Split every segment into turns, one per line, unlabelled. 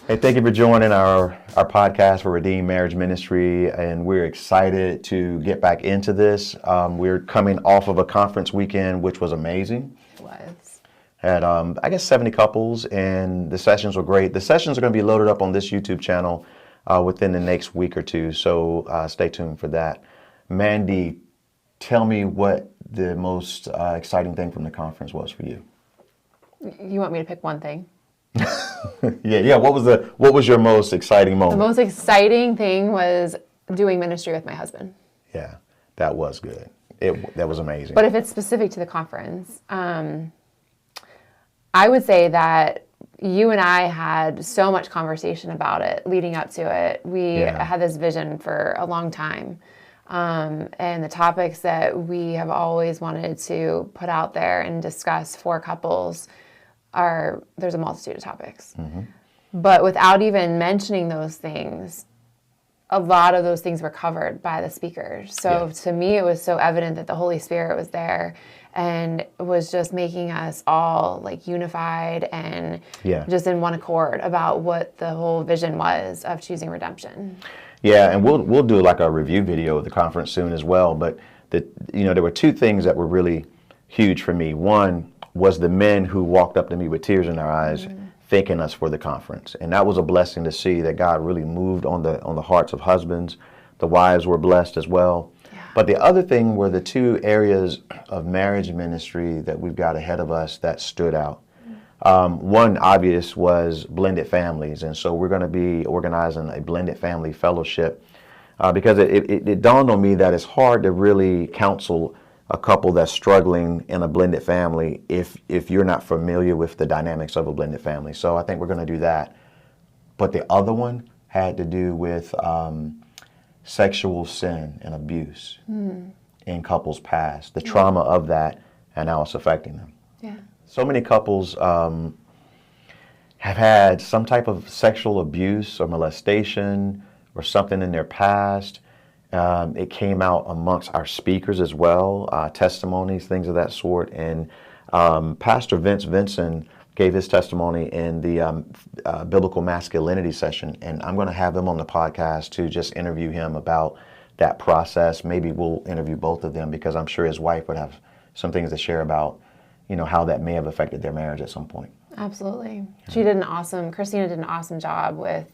Hey, thank you for joining our podcast for Redeemed Marriage Ministry, and we're excited to get back into this. We're coming off of a conference weekend, which was amazing.
It was.
Had, I guess, 70 couples, and the sessions were great. The sessions are going to be loaded up on this YouTube channel within the next week or two, so stay tuned for that. Mandy, tell me what the most exciting thing from the conference was for you.
You want me to pick one thing?
Yeah. What was your most exciting moment?
The most exciting thing was doing ministry with my husband.
Yeah, that was good. That was amazing.
But if it's specific to the conference, I would say that you and I had so much conversation about it leading up to it. We had this vision for a long time. And the topics that we have always wanted to put out there and discuss for couples there's a multitude of topics. Mm-hmm. But without even mentioning those things, a lot of those things were covered by the speakers. So to me, it was so evident that the Holy Spirit was there and was just making us all like unified and just in one accord about what the whole vision was of choosing redemption. Yeah,
and we'll do like a review video of the conference soon as well. But there were two things that were really huge for me. One was the men who walked up to me with tears in their eyes, thanking us for the conference, and that was a blessing to see that God really moved on the hearts of husbands. The wives were blessed as well. Yeah. But the other thing were the two areas of marriage ministry that we've got ahead of us that stood out. One obvious was blended families, and so we're going to be organizing a blended family fellowship because it dawned on me that it's hard to really counsel a couple that's struggling in a blended family if you're not familiar with the dynamics of a blended family. So I think we're going to do that. But the other one had to do with sexual sin and abuse in couples past, the trauma of that, and how it's affecting them.
Yeah.
So many couples have had some type of sexual abuse or molestation or something in their past. It came out amongst our speakers as well, testimonies, things of that sort. And Pastor Vince Vinson gave his testimony in the biblical masculinity session. And I'm going to have him on the podcast to just interview him about that process. Maybe we'll interview both of them because I'm sure his wife would have some things to share about, how that may have affected their marriage at some point.
Absolutely. Christina did an awesome job with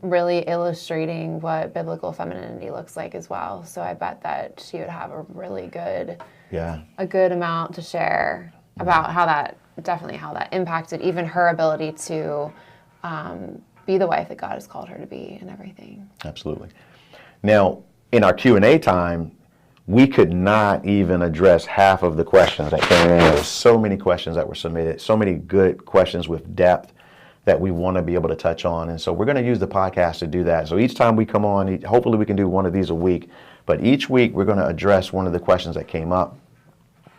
really illustrating what biblical femininity looks like as well. So I bet that she would have a really good, a good amount to share about how that impacted even her ability to be the wife that God has called her to be and everything.
Absolutely. Now, in our Q&A time, we could not even address half of the questions that came in. There were so many questions that were submitted, so many good questions with depth that we want to be able to touch on. And so we're going to use the podcast to do that. So each time we come on, hopefully we can do one of these a week. But each week we're going to address one of the questions that came up.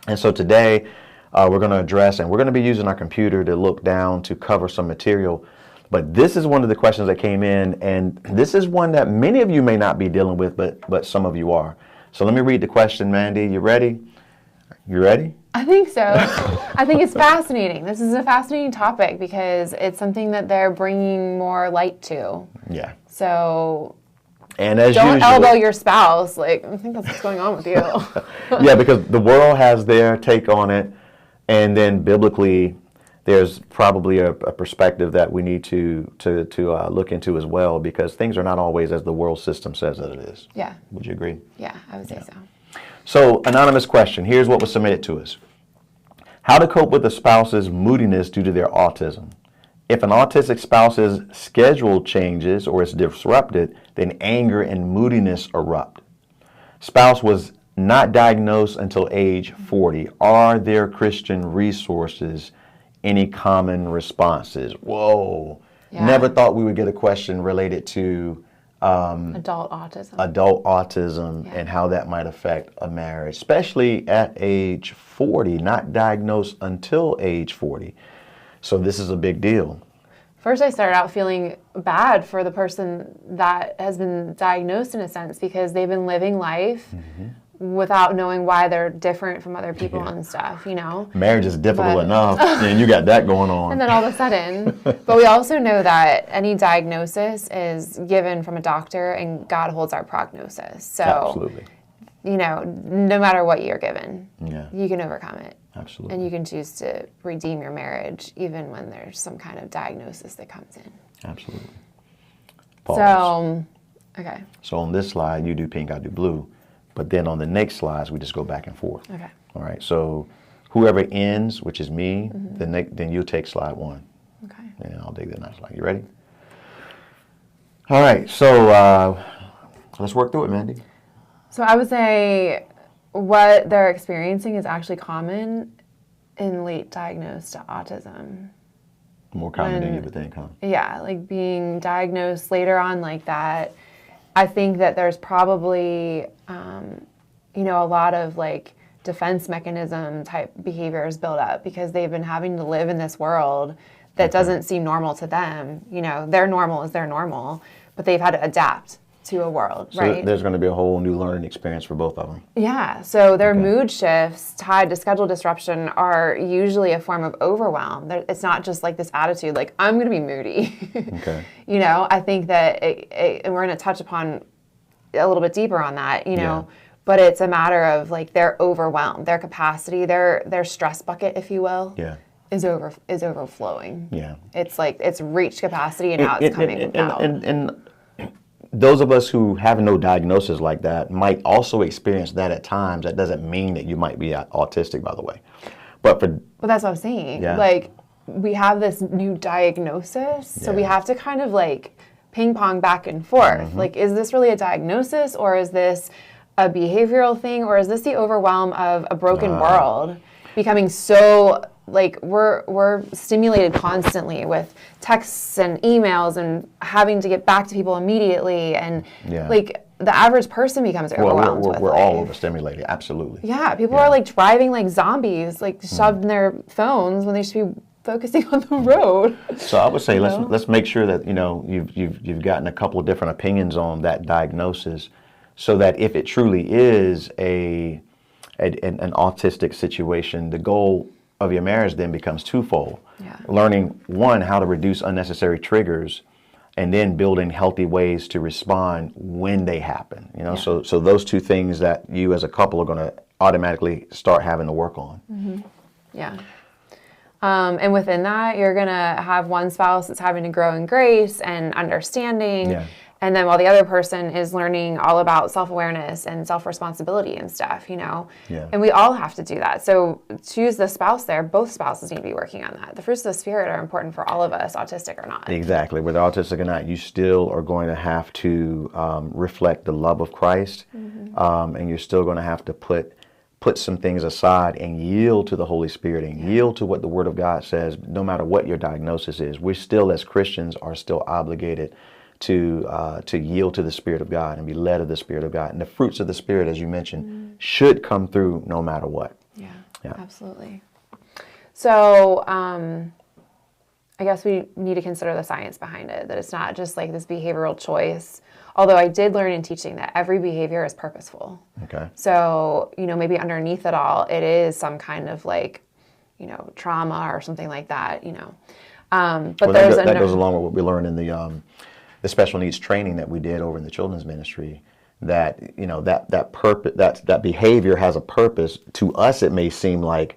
And so today we're going to address, and we're going to be using our computer to look down to cover some material. But this is one of the questions that came in, and this is one that many of you may not be dealing with, but some of you are. So let me read the question, Mandy. You ready? You ready?
I think so. I think it's fascinating. This is a fascinating topic because it's something that they're bringing more light to.
Yeah.
So
and as
don't
usual,
elbow your spouse. Like, I think that's what's going on with you.
Yeah, because the world has their take on it. And then biblically, there's probably a perspective that we need to look into as well, because things are not always as the world system says that it is.
Yeah.
Would you agree?
Yeah, I would say so.
So, anonymous question. Here's what was submitted to us. How to cope with a spouse's moodiness due to their autism. If an autistic spouse's schedule changes or is disrupted, then anger and moodiness erupt. Spouse was not diagnosed until age 40. Are there Christian resources? Any common responses? Whoa. Yeah. Never thought we would get a question related to
adult autism.
And how that might affect a marriage, especially at age 40, not diagnosed until age 40. So this is a big deal.
First, I started out feeling bad for the person that has been diagnosed in a sense, because they've been living life without knowing why they're different from other people and stuff, you know?
Marriage is difficult enough, and you got that going on.
And then all of a sudden, but we also know that any diagnosis is given from a doctor, and God holds our prognosis. So,
absolutely.
You know, no matter what you're given,
Yeah.
you can overcome it.
Absolutely.
And you can choose to redeem your marriage even when there's some kind of diagnosis that comes in.
Absolutely. Pause.
So, okay.
So on this slide, you do pink, I do blue. But then on the next slides, we just go back and forth.
Okay.
All right. So whoever ends, which is me, then you take slide 1.
Okay.
And I'll take the next slide. You ready? All right. So let's work through it, Mandy.
So I would say what they're experiencing is actually common in late diagnosed autism.
More common than you would think, huh?
Yeah, like being diagnosed later on like that. I think that there's probably, you know, a lot of like defense mechanism type behaviors build up because they've been having to live in this world that doesn't seem normal to them. You know, their normal is their normal, but they've had to adapt to a world,
So
right?
there's going to be a whole new learning experience for both of them.
Yeah, so their mood shifts tied to schedule disruption are usually a form of overwhelm. It's not just like this attitude, like, I'm going to be moody.
Okay.
You know, I think that, and we're going to touch upon a little bit deeper on that, you know, but it's a matter of like they're overwhelmed, their capacity, their stress bucket, if you will.
Yeah.
Is overflowing.
Yeah.
It's like it's reached capacity and now it's coming out.
And those of us who have no diagnosis like that might also experience that at times. That doesn't mean that you might be autistic, by the way. But
that's what I'm saying.
Yeah.
Like, we have this new diagnosis, so we have to kind of like ping pong back and forth. Like, is this really a diagnosis, or is this a behavioral thing, or is this the overwhelm of a broken world becoming so like we're stimulated constantly with texts and emails and having to get back to people immediately, and like the average person becomes overwhelmed.
We're all overstimulated, absolutely.
Yeah, people are like driving like zombies, like shoved in their phones when they should be focusing on the road.
So I would say let's make sure that you've gotten a couple of different opinions on that diagnosis, so that if it truly is an autistic situation, the goal of your marriage then becomes twofold.
Yeah.
Learning, one, how to reduce unnecessary triggers, and then building healthy ways to respond when they happen. You know, so those two things that you as a couple are going to automatically start having to work on.
Mm-hmm. Yeah. And within that, you're going to have one spouse that's having to grow in grace and understanding. Yeah. And then while the other person is learning all about self-awareness and self-responsibility and stuff, you know. Yeah. And we all have to do that. So choose the spouse there. Both spouses need to be working on that. The fruits of the Spirit are important for all of us, autistic or not.
Exactly. Whether autistic or not, you still are going to have to reflect the love of Christ. Mm-hmm. And you're still going to have to put some things aside and yield to the Holy Spirit and yield to what the Word of God says, no matter what your diagnosis is. We still, as Christians, are still obligated to yield to the Spirit of God and be led of the Spirit of God. And the fruits of the Spirit, as you mentioned, should come through no matter what.
Yeah, absolutely. So I guess we need to consider the science behind it, that it's not just like this behavioral choice. Although I did learn in teaching that every behavior is purposeful. Okay. So, maybe underneath it all, it is some kind of like, trauma or something like that, But
that goes along with what we learned in the special needs training that we did over in the children's ministry, that that purpose, that behavior has a purpose. To us it may seem like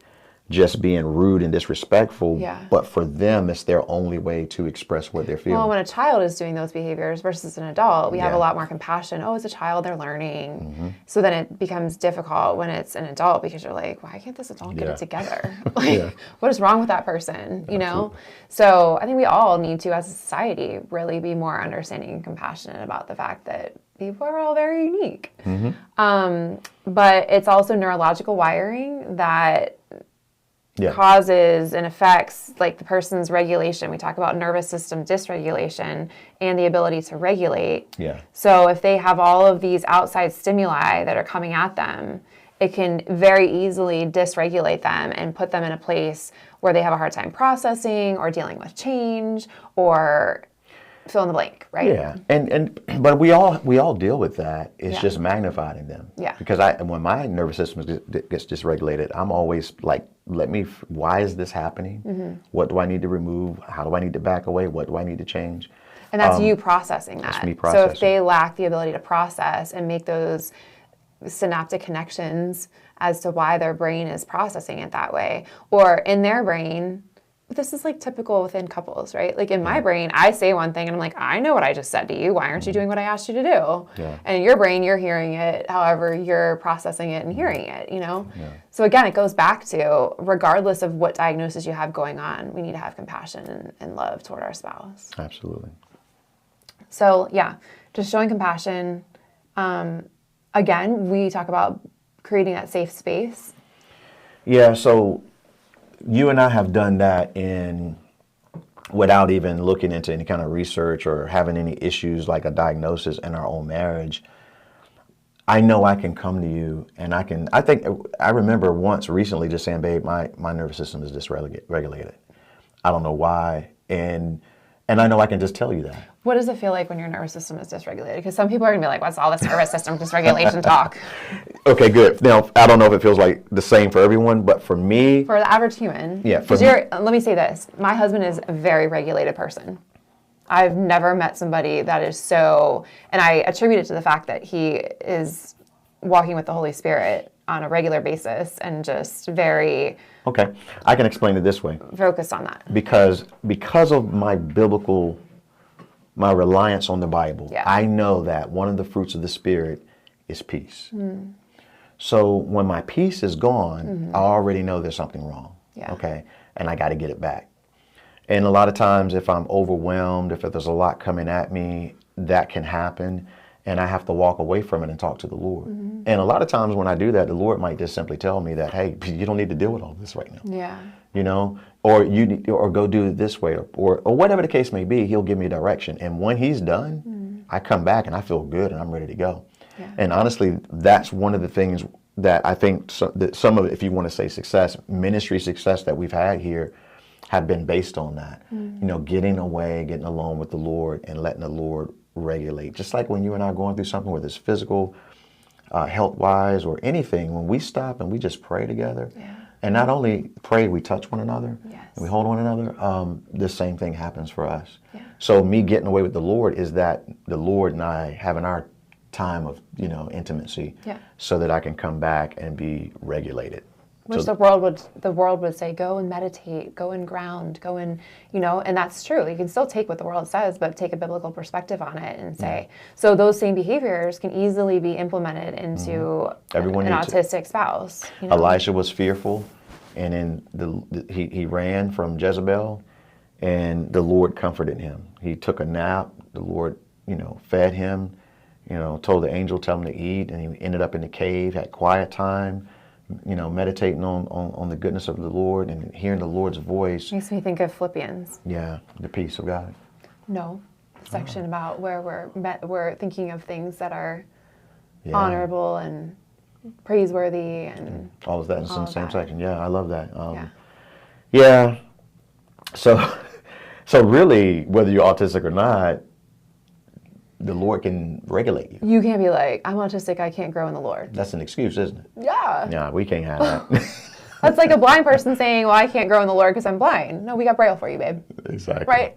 just being rude and disrespectful, but for them it's their only way to express what they're feeling.
Well, when a child is doing those behaviors versus an adult, we have a lot more compassion. Oh, it's a child, they're learning. Mm-hmm. So then it becomes difficult when it's an adult, because you're like, why can't this adult get it together? Like, what is wrong with that person? You know? So I think we all need to, as a society, really be more understanding and compassionate about the fact that people are all very unique. Mm-hmm. But it's also neurological wiring that causes and affects like the person's regulation. We talk about nervous system dysregulation and the ability to regulate. Yeah. So if they have all of these outside stimuli that are coming at them, it can very easily dysregulate them and put them in a place where they have a hard time processing or dealing with change or fill in the blank, right?
Yeah, but we all deal with that. It's just magnified in them.
Yeah.
Because when my nervous system gets dysregulated, I'm always like, why is this happening? What do I need to remove? How do I need to back away? What do I need to change?
And that's you processing that.
That's me processing.
So if they lack the ability to process and make those synaptic connections as to why their brain is processing it that way, or in their brain, this is like typical within couples, right? Like in my brain, I say one thing and I'm like, I know what I just said to you. Why aren't you doing what I asked you to do?
Yeah.
And in your brain, you're hearing it, however you're processing it and hearing it, So again, it goes back to, regardless of what diagnosis you have going on, we need to have compassion and love toward our spouse.
Absolutely.
So yeah, just showing compassion. Again, we talk about creating that safe space.
Yeah, so you and I have done that without even looking into any kind of research or having any issues like a diagnosis in our own marriage. I know I can come to you and I remember once recently just saying, babe, my nervous system is dysregulated. I don't know why. And I know I can just tell you that. What
does it feel like when your nervous system is dysregulated? Because some people are going to be like, what's all this nervous system dysregulation talk?
Okay, good. Now, I don't know if it feels like the same for everyone, but for me...
For the average human.
Yeah.
Let me say this. My husband is a very regulated person. I've never met somebody that is so... And I attribute it to the fact that he is walking with the Holy Spirit on a regular basis and just very...
Okay. I can explain it this way.
Focused on that.
Because of my reliance on the Bible, I know that one of the fruits of the Spirit is peace. So when my peace is gone, I already know there's something wrong.
Yeah.
Okay. And I got to get it back. And a lot of times if I'm overwhelmed, if there's a lot coming at me, that can happen. And I have to walk away from it and talk to the Lord. And a lot of times when I do that, the Lord might just simply tell me that, hey, you don't need to deal with all this right now.
Yeah.
Or go do it this way, or whatever the case may be. He'll give me direction. And when he's done, I come back and I feel good and I'm ready to go.
Yeah.
And honestly, that's one of the things that I think that some of it, if you want to say success, ministry success that we've had here have been based on that. Getting away, getting alone with the Lord and letting the Lord regulate. Just like when you and I are going through something, whether it's physical, health-wise, or anything, when we stop and we just pray together, and not only pray, we touch one another, and we hold one another, the same thing happens for us.
Yeah.
So me getting away with the Lord is that the Lord and I having our time of, intimacy, so that I can come back and be regulated.
Which the world would say, go and meditate, go and ground, go and, and that's true. You can still take what the world says, but take a biblical perspective on it and say, so those same behaviors can easily be implemented into an autistic spouse.
Elisha was fearful, and then he ran from Jezebel, and the Lord comforted him. He took a nap. The Lord, fed him, told the angel, tell him to eat, and he ended up in the cave, had quiet time. Meditating on the goodness of the Lord and hearing the Lord's voice.
Makes me think of Philippians.
Yeah, the peace of God.
No, section about where we're thinking of things that are honorable and praiseworthy and
all of that in the same section. Yeah, I love that. So really, whether you're autistic or not, the Lord can regulate you.
You can't be like, I'm autistic, I can't grow in the Lord.
That's an excuse, isn't it?
Yeah.
Yeah, we can't have that.
That's like a blind person saying, well, I can't grow in the Lord because I'm blind. No, we got Braille for you, babe.
Exactly.
Right?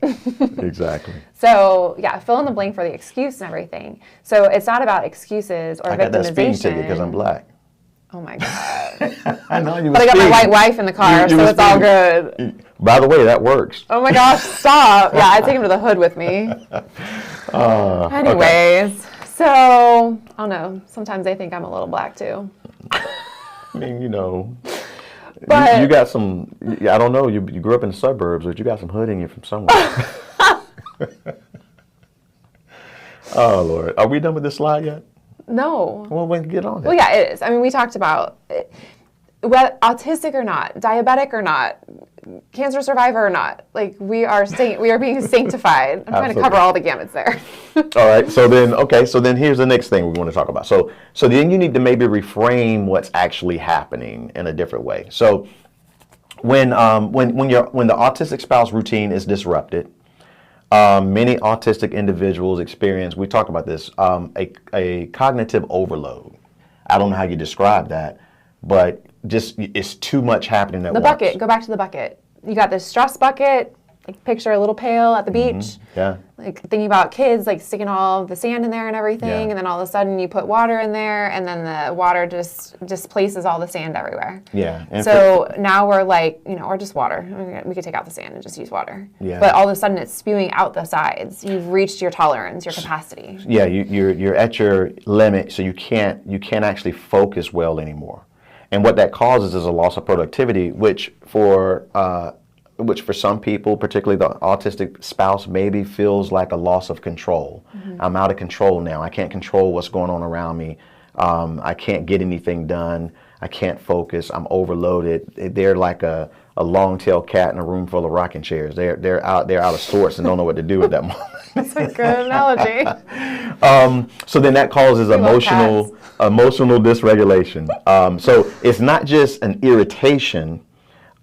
Exactly.
So, fill in the blank for the excuse and everything. So it's not about excuses or victimization. I got that speeding ticket
because I'm black.
Oh my God.
I know you.
But I got my white wife in the car, so it's all good.
By the way, that works.
Oh my gosh, stop. Yeah, I take him to the hood with me. Anyways, so, I don't know. Sometimes they think I'm a little black too.
I mean,
but,
you got some, I don't know, you grew up in the suburbs, but you got some hood in you from somewhere. Oh, Lord. Are we done with this slide yet?
No.
Well, we can get on it.
Well, yeah, it is. I mean, we talked about whether autistic or not, diabetic or not, cancer survivor or not. Like, we are being sanctified. I'm trying to cover all the gamuts there.
All right. So then here's the next thing we want to talk about. So then you need to maybe reframe what's actually happening in a different way. So when the autistic spouse routine is disrupted, Many autistic individuals experience, we talk about this, a cognitive overload. I don't know how you describe that, but just it's too much happening at once.
The bucket, go back to the bucket. You got this stress bucket, like picture a little pail at the beach.
Yeah.
Like thinking about kids, like sticking all the sand in there and everything,
Yeah.
and then all of a sudden you put water in there, and then the water just displaces all the sand everywhere.
Yeah. And
so now we're like, or just water. We could take out the sand and just use water.
Yeah.
But all of a sudden it's spewing out the sides. You've reached your tolerance, your capacity.
Yeah, you're at your limit, so you can't actually focus well anymore. And what that causes is a loss of productivity, which for some people, particularly the autistic spouse, maybe feels like a loss of control. I'm out of control now. I can't control what's going on around me. I can't get anything done. I can't focus. I'm overloaded. They're like a long-tailed cat in a room full of rocking chairs. They're out of sorts and don't know what to do at that moment.
That's a good analogy.
So then that causes emotional dysregulation. So it's not just an irritation,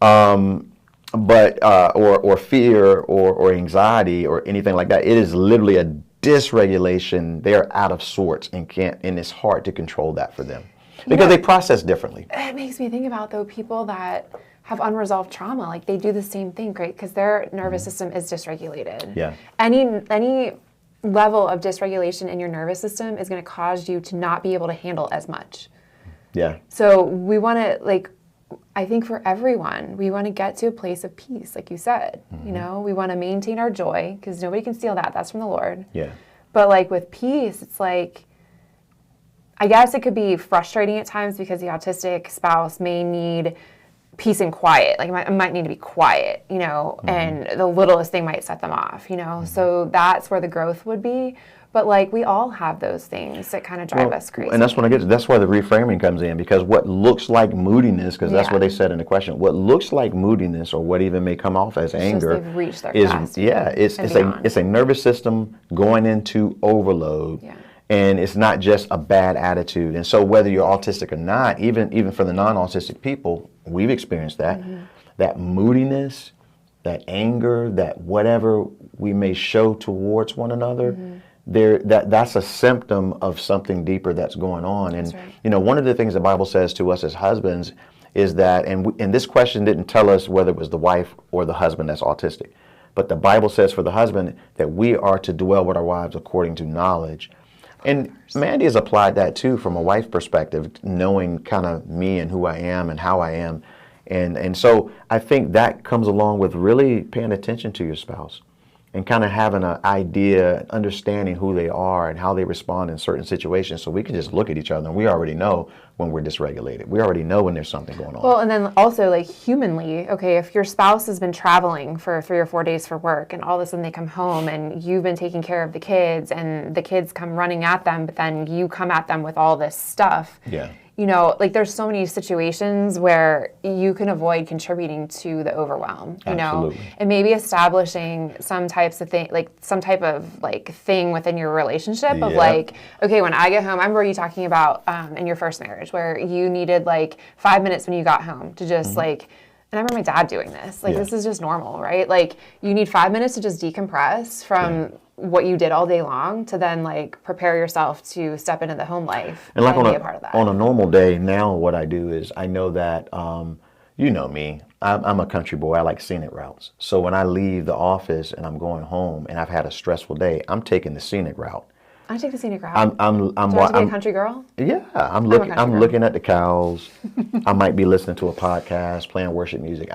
but or fear or anxiety or anything like that. It is literally a dysregulation. They're out of sorts and it's hard to control that for them because they process differently.
It makes me think about though people that have unresolved trauma, like they do the same thing, right? Because their nervous system is dysregulated.
Yeah.
Any level of dysregulation in your nervous system is going to cause you to not be able to handle as much.
Yeah.
So we want to I think for everyone, we want to get to a place of peace, like you said. We want to maintain our joy because nobody can steal that. That's from the Lord.
Yeah.
But with peace, it's I guess it could be frustrating at times because the autistic spouse may need peace and quiet. Like it might need to be quiet, and the littlest thing might set them off, So that's where the growth would be. But we all have those things that kind of drive us crazy.
And that's when that's why the reframing comes in, because what looks like moodiness, because that's what they said in the question, what looks like moodiness or what even may come off as anger
they've reached their capacity.
It's a nervous system going into overload.
Yeah.
And it's not just a bad attitude. And so whether you're autistic or not, even for the non-autistic people, we've experienced that. That moodiness, that anger, that whatever we may show towards one another, that's a symptom of something deeper that's going on. And one of the things the Bible says to us as husbands is that, and this question didn't tell us whether it was the wife or the husband that's autistic, but the Bible says for the husband that we are to dwell with our wives according to knowledge. And Mandy has applied that too from a wife perspective, knowing kind of me and who I am and how I am. And so I think that comes along with really paying attention to your spouse and kind of having an idea, understanding who they are and how they respond in certain situations. So we can just look at each other and we already know when we're dysregulated. We already know when there's something going on.
Well, and then also humanly, okay, if your spouse has been traveling for 3 or 4 days for work and all of a sudden they come home and you've been taking care of the kids and the kids come running at them, but then you come at them with all this stuff.
Yeah.
There's so many situations where you can avoid contributing to the overwhelm,
Absolutely.
And maybe establishing some types of some type of thing within your relationship of okay, when I get home, I remember you talking about in your first marriage where you needed 5 minutes when you got home to just and I remember my dad doing this, this is just normal, right? You need 5 minutes to just decompress from what you did all day long to then prepare yourself to step into the home life and be a part of that.
On a normal day now, what I do is I know that, you know me, I'm a country boy. I like scenic routes. So when I leave the office and I'm going home and I've had a stressful day, I'm taking the scenic route.
I take the scenic route.
I'm
Do I have to be a country girl?
Yeah, I'm looking at the cows. I might be listening to a podcast, playing worship music.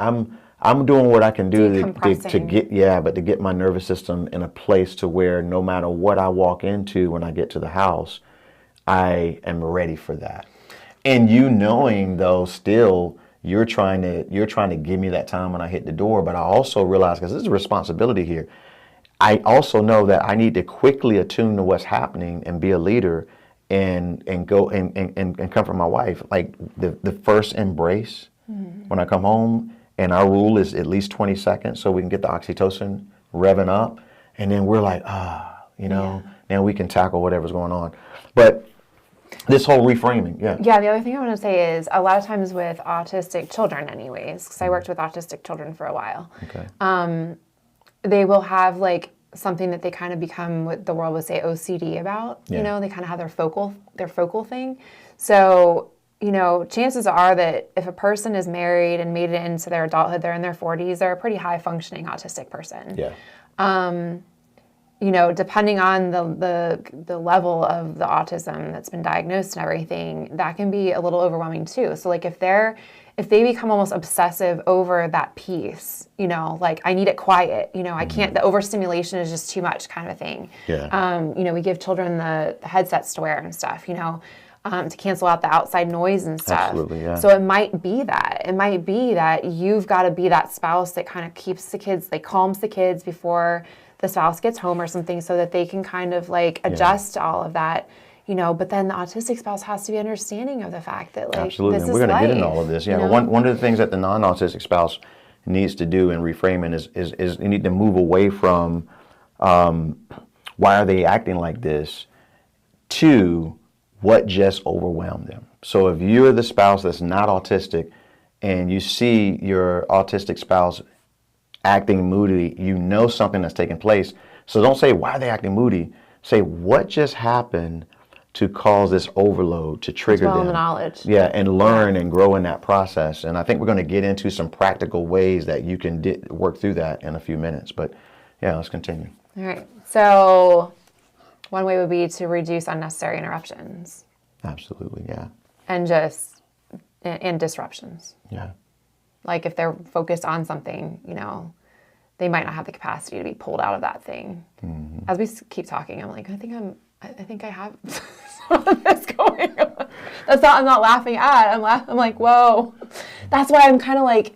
I'm doing what I can do to get my nervous system in a place to where no matter what I walk into when I get to the house, I am ready for that. And knowing though, still you're trying to give me that time when I hit the door, but I also realize, because this is a responsibility here, I also know that I need to quickly attune to what's happening and be a leader and go and comfort my wife. The first embrace when I come home. And our rule is at least 20 seconds so we can get the oxytocin revving up. And then we're now we can tackle whatever's going on. But this whole reframing,
Yeah, the other thing I want to say is a lot of times with autistic children anyways, because I worked with autistic children for a while,
okay.
They will have something that they kind of become what the world would say OCD about.
Yeah.
You know, they kind of have their focal thing. So, you know, chances are that if a person is married and made it into their adulthood, they're in their 40s, they're a pretty high functioning autistic person.
Yeah.
You know, depending on the level of the autism that's been diagnosed and everything, that can be a little overwhelming too. So like if they become almost obsessive over that piece, you know, like I need it quiet, you know, I can't, the overstimulation is just too much kind of a thing.
Yeah.
You know, we give children the headsets to wear and stuff, you know, to cancel out the outside noise and stuff.
Absolutely, yeah.
So it might be that. It might be that you've got to be that spouse that kind of keeps the kids, like calms the kids before the spouse gets home or something so that they can kind of like adjust to all of that, you know, but then the autistic spouse has to be understanding of the fact that like,
absolutely.
this
And we're
is
going to get
life,
into all of this. Yeah.
you know?
One of the things that the non-autistic spouse needs to do in reframing is they need to move away from why are they acting like this to what just overwhelmed them. So if you're the spouse that's not autistic and you see your autistic spouse acting moody, you know something that's taking place. So don't say, why are they acting moody? Say, what just happened to cause this overload, to trigger them?
The knowledge.
Yeah, and learn and grow in that process. And I think we're going to get into some practical ways that you can work through that in a few minutes. But yeah, let's continue.
All right. So one way would be to reduce unnecessary interruptions.
Absolutely, yeah.
And disruptions.
Yeah.
Like if they're focused on something, you know, they might not have the capacity to be pulled out of that thing. Mm-hmm. As we keep talking, I'm like, I think I have some of this going on. I'm not laughing at. I'm like, whoa. That's why I'm kind of like,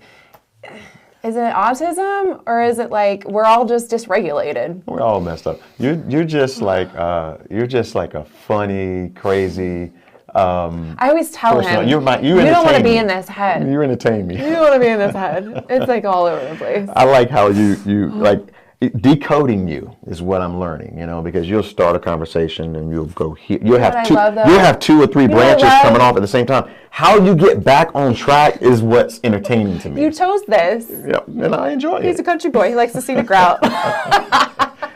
is it autism or is it like we're all just dysregulated?
We're all messed up. You're just like a funny, crazy.
I always tell him, you don't want to be in this head.
You entertain me.
You don't want to be in this head. It's like all over the place.
I like how you like decoding you is what I'm learning, you know, because you'll start a conversation and you'll go here. You'll have two or three branches coming off at the same time. How you get back on track is what's entertaining to me.
You chose this.
Yeah, and I enjoy it.
He's a country boy. He likes to see the grout.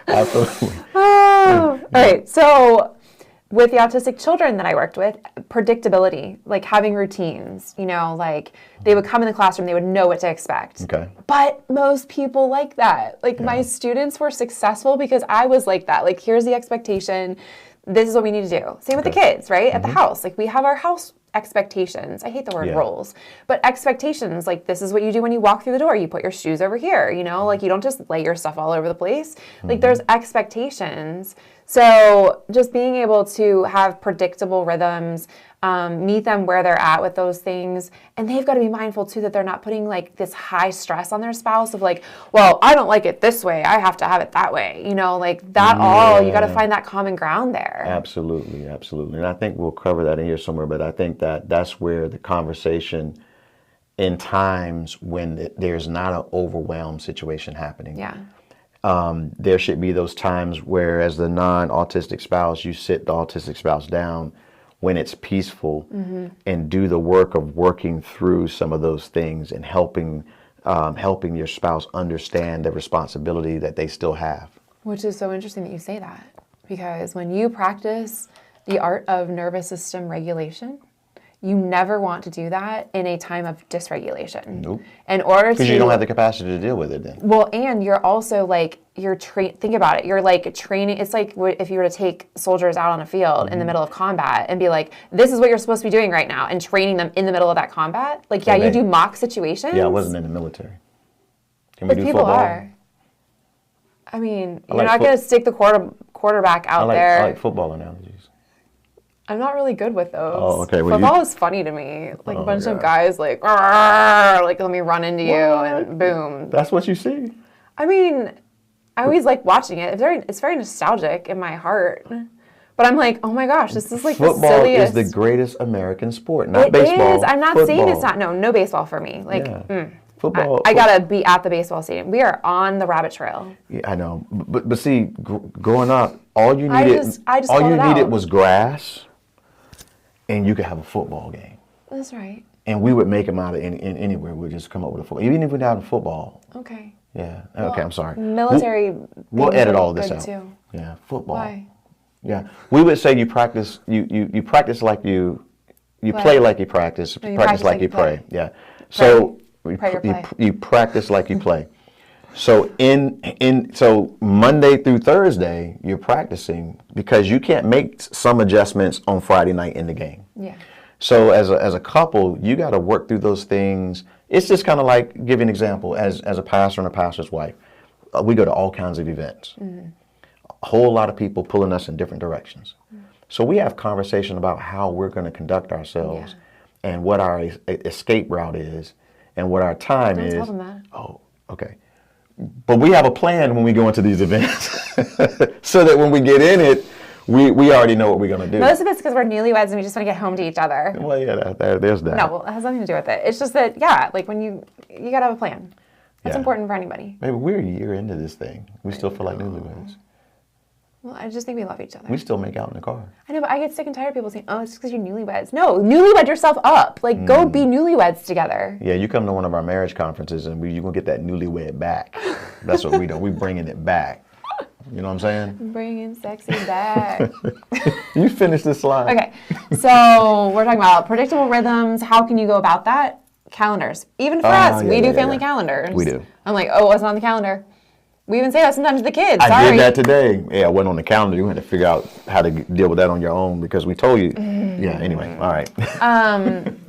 Absolutely.
Oh. All right. So with the autistic children that I worked with, predictability, like having routines, you know, like they would come in the classroom, they would know what to expect.
Okay.
But most people like that. Like my students were successful because I was like that. Like, here's the expectation. This is what we need to do. Same with the kids, right? At the house. Like we have our house expectations. I hate the word rules, but expectations, like this is what you do when you walk through the door. You put your shoes over here, you know, like you don't just lay your stuff all over the place. Like there's expectations. So just being able to have predictable rhythms, meet them where they're at with those things. And they've got to be mindful too that they're not putting like this high stress on their spouse of like, well, I don't like it this way, I have to have it that way. You know, like that all, you got to find that common ground there.
Absolutely, absolutely. And I think we'll cover that in here somewhere, but I think that that's where the conversation in times when there's not an overwhelmed situation happening.
Yeah.
There should be those times where as the non-autistic spouse, you sit the autistic spouse down when it's peaceful and do the work of working through some of those things and helping your spouse understand the responsibility that they still have. Which
is so interesting that you say that, because when you practice the art of nervous system regulation, you never want to do that in a time of dysregulation.
Nope.
In order to,
because you don't have the capacity to deal with it then.
Well, and you're also like, think about it. You're like training. It's like if you were to take soldiers out on a field in the middle of combat and be like, this is what you're supposed to be doing right now, and training them in the middle of that combat. Like, you do mock situations.
Yeah, I wasn't in the military. Can we do
people
football?
Are. I mean, you're not going to stick the quarterback out there.
I like football analogies.
I'm not really good with those.
Oh, okay.
Well, football is funny to me. Like a bunch of guys like let me run into you and boom.
That's what you see.
I mean, I always like watching it. It's very nostalgic in my heart. But I'm like, oh my gosh, this is like
football
the silliest.
is the greatest American sport, not baseball.
It is. I'm not
football.
saying it's not. No baseball for me. Like,
football.
I gotta be at the baseball stadium. We are on the rabbit trail.
Yeah, I know. But see, growing up, all you needed was grass. And you could have a football game.
That's right.
And we would make them out of anywhere. We'd just come up with a football. Even if we didn't have a football.
Okay.
Yeah. Okay, I'm sorry.
Military.
We'll edit all this
good
out.
Too.
Yeah. Football.
Why?
Yeah. We would say you practice. You practice like you play like you practice.
No, you
practice like you
play.
pray. Yeah. So
Pray or play.
you practice like you play. So so Monday through Thursday you're practicing because you can't make some adjustments on Friday night in the game.
Yeah.
So as a couple, you got to work through those things. It's just kind of like, give you an example, as a pastor and a pastor's wife, we go to all kinds of events. Mm-hmm. A whole lot of people pulling us in different directions. Mm-hmm. So we have conversation about how we're going to conduct ourselves and what our escape route is and what our time is.
Don't tell them that.
Oh, okay. But we have a plan when we go into these events so that when we get in it, we already know what we're going to do.
Most of it's because we're newlyweds and we just want to get home to each other.
Well, yeah, there's that.
No, well, it has nothing to do with it. It's just that, like when you got to have a plan. That's important for anybody.
Maybe we're a year into this thing. We still feel like newlyweds.
Well, I just think we love each other.
We still make out in the car.
I know, but I get sick and tired of people saying, oh, it's because you're newlyweds. No, newlywed yourself up. Like, go be newlyweds together. Yeah,
you come to one of our marriage conferences and you're going to get that newlywed back. That's what we do. We're bringing it back. You know what I'm saying?
Bringing sexy back.
You finish this slide.
Okay, so we're talking about predictable rhythms. How can you go about that? Calendars. Even for us, we do family calendars.
We do.
I'm like, oh, what's on the calendar? We even say that sometimes to the kids.
I did that today. Yeah, I went on the calendar. You had to figure out how to deal with that on your own because we told you. Yeah, anyway, all right.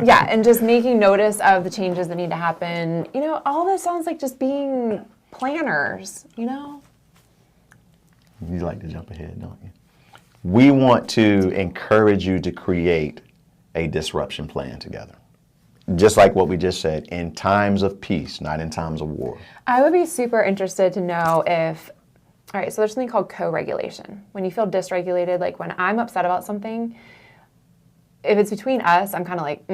Yeah, and just making notice of the changes that need to happen. You know, all this sounds like just being planners, you know?
You like to jump ahead, don't you? We want to encourage you to create a disruption plan together. Just like what we just said, in times of peace, not in times of war.
I would be super interested to know if, all right, so there's something called co-regulation. When you feel dysregulated, like when I'm upset about something, if it's between us, I'm kind of like,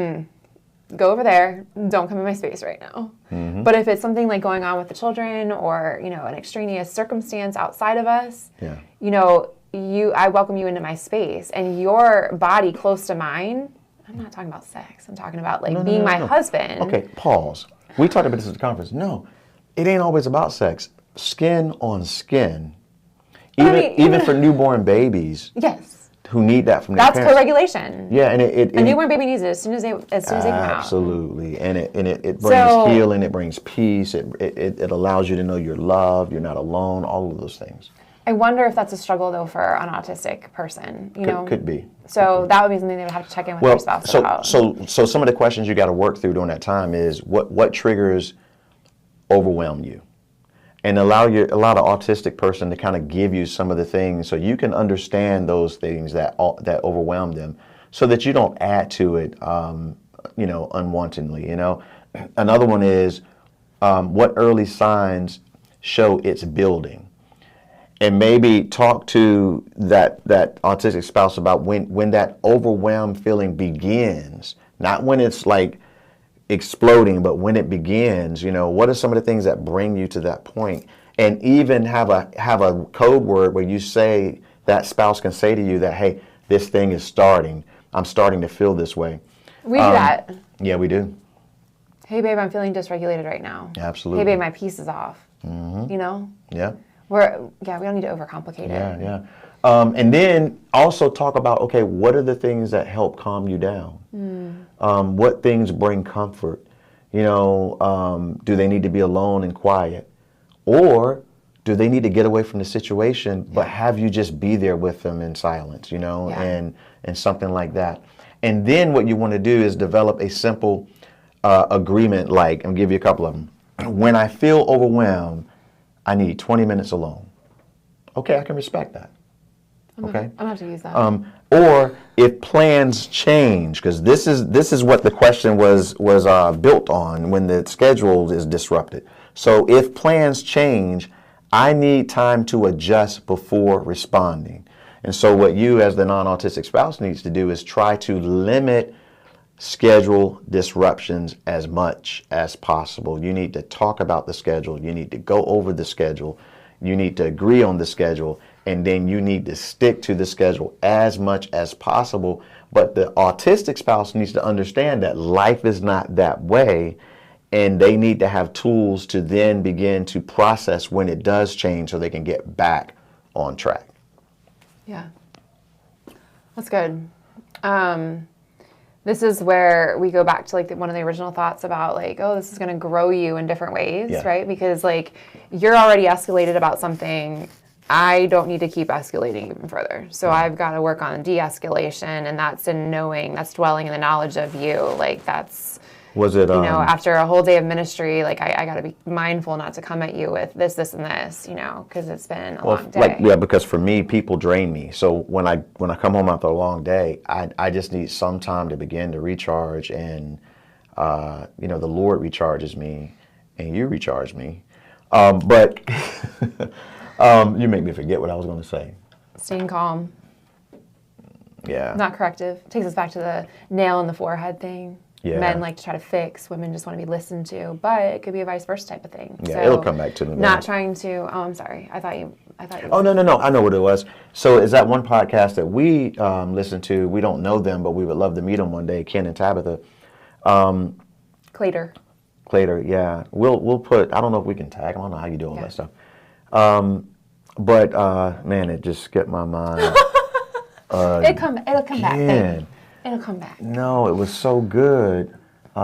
go over there, don't come in my space right now. Mm-hmm. But if it's something like going on with the children or, you know, an extraneous circumstance outside of us, you know, I welcome you into my space and your body close to mine. I'm not talking about sex. I'm talking about like being my husband.
Okay, pause. We talked about this at the conference. No, it ain't always about sex. Skin on skin. Even for newborn babies.
Yes.
Who need that from their parents.
That's co-regulation.
Yeah, and
a newborn baby needs it as soon as they come out.
Absolutely, and it brings healing. It brings peace. It allows you to know you're loved. You're not alone. All of those things.
I wonder if that's a struggle though for an autistic person. You know,
could be.
So that would be something they would have to check in with their spouse about.
So some of the questions you got to work through during that time is what triggers overwhelm you, and allow the autistic person to kind of give you some of the things so you can understand those things that overwhelm them, so that you don't add to it, you know, unwantedly. You know, another one is what early signs show it's building. And maybe talk to that autistic spouse about when that overwhelmed feeling begins, not when it's like exploding, but when it begins. You know, what are some of the things that bring you to that point? And even have a code word where you say, that spouse can say to you that, hey, this thing is starting. I'm starting to feel this way.
We do that.
Yeah, we do.
Hey, babe, I'm feeling dysregulated right now.
Absolutely.
Hey, babe, my piece is off. Mm-hmm. You know?
Yeah.
We don't need to overcomplicate it.
Yeah. And then also talk about, okay, what are the things that help calm you down? What things bring comfort? You know, do they need to be alone and quiet? Or do they need to get away from the situation, but have you just be there with them in silence, you know, and something like that. And then what you want to do is develop a simple agreement, like, I'll give you a couple of them. When I feel overwhelmed, I need 20 minutes alone. Okay, I can respect that. Okay,
I'm gonna have to use that.
Or if plans change, because this is what the question was built on when the schedule is disrupted. So if plans change, I need time to adjust before responding. And so what you as the non-autistic spouse needs to do is try to limit schedule disruptions as much as possible. You need to talk about the schedule. You need to go over the schedule. You need to agree on the schedule. And then you need to stick to the schedule as much as possible. But the autistic spouse needs to understand that life is not that way. And they need to have tools to then begin to process when it does change so they can get back on track.
Yeah. That's good. This is where we go back to like one of the original thoughts about like, oh, this is going to grow you in different ways, right? Because like you're already escalated about something. I don't need to keep escalating even further. So I've got to work on de-escalation, and that's in knowing, that's dwelling in the knowledge of you. Like that's,
was it,
after a whole day of ministry, like I got to be mindful not to come at you with this, and this, because it's been a long day.
Because for me, people drain me. So when I come home after a long day, I just need some time to begin to recharge, and the Lord recharges me, and you recharge me. But you make me forget what I was going to say.
Staying calm.
Yeah.
Not corrective. Takes us back to the nail in the forehead thing.
Yeah.
Men like to try to fix, women just want to be listened to, but it could be a vice versa type of thing.
Yeah,
so
it'll come back to me.
Not trying to, I'm sorry. I thought you.
Oh, no. I know what it was. So is that one podcast that we listen to? We don't know them, but we would love to meet them one day, Ken and Tabitha.
Clater,
yeah. We'll put, I don't know if we can tag them. I don't know how you do all that stuff. But man, it just skipped my mind.
It'll come back. Baby. It'll come back.
No, it was so good.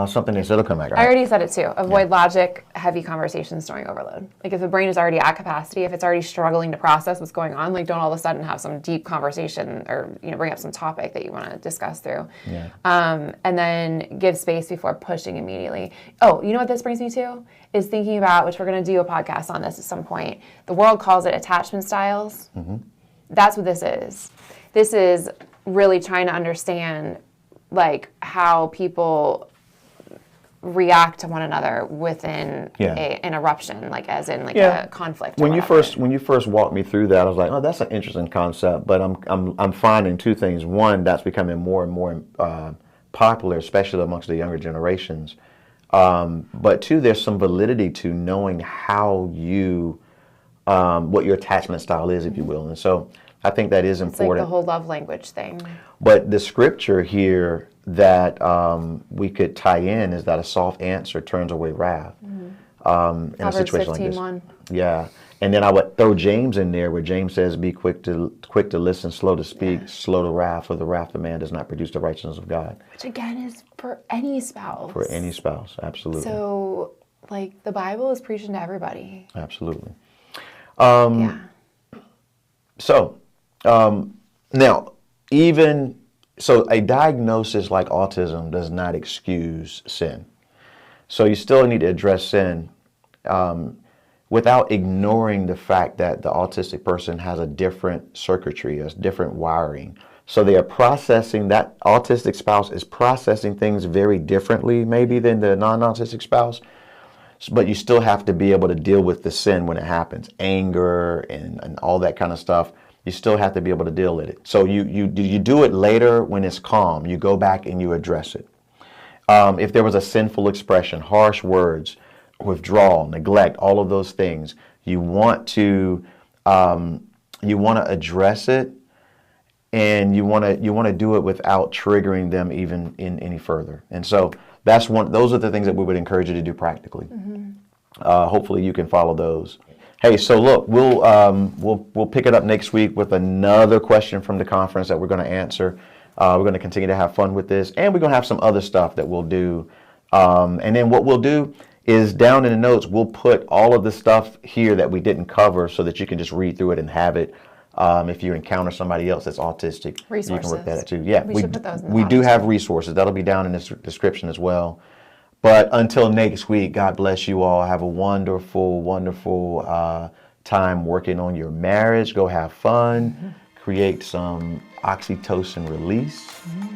Something that said it'll come back. Right?
I already said it too. Avoid logic, heavy conversations during overload. Like if the brain is already at capacity, if it's already struggling to process what's going on, like don't all of a sudden have some deep conversation or bring up some topic that you want to discuss through.
Yeah.
And then give space before pushing immediately. Oh, you know what this brings me to? Is thinking about, which we're going to do a podcast on this at some point. The world calls it attachment styles. Mm-hmm. That's what this is. This is really trying to understand like how people react to one another within an eruption, like as in like a conflict.
When you first walked me through that, I was like, oh, that's an interesting concept. But I'm finding two things. One, that's becoming more and more popular, especially amongst the younger generations. But two, there's some validity to knowing how you, what your attachment style is, if you will. And so I think that is important.
It's like the whole love language thing.
But the scripture here that we could tie in is that a soft answer turns away wrath. In a situation like this.
15:1.
Yeah. And then I would throw James in there where James says, be quick to listen, slow to speak, slow to wrath, for the wrath of man does not produce the righteousness of God.
Which again is for any spouse.
For any spouse, absolutely.
So like the Bible is preaching to everybody.
Absolutely.
So
now, so a diagnosis like autism does not excuse sin. So you still need to address sin without ignoring the fact that the autistic person has a different circuitry, a different wiring. So they are processing, that autistic spouse is processing things very differently maybe than the non-autistic spouse. But you still have to be able to deal with the sin when it happens, anger and all that kind of stuff. You still have to be able to deal with it. So you do it later when it's calm. You go back and you address it. If there was a sinful expression, harsh words, withdrawal, neglect, all of those things, you want to address it, and you want to do it without triggering them even in any further. And so those are the things that we would encourage you to do practically. Mm-hmm. Hopefully you can follow those. Hey, so look, we'll pick it up next week with another question from the conference that we're going to answer. We're going to continue to have fun with this, and we're going to have some other stuff that we'll do. And then what we'll do is down in the notes, we'll put all of the stuff here that we didn't cover so that you can just read through it and have it. If you encounter somebody else that's autistic,
resources.
You can work that out too. Yeah,
we should put those in the
we do
box.
have resources. That'll be down in the description as well. But until next week, God bless you all. Have a wonderful, wonderful time working on your marriage. Go have fun. Mm-hmm. Create some oxytocin release. Mm-hmm.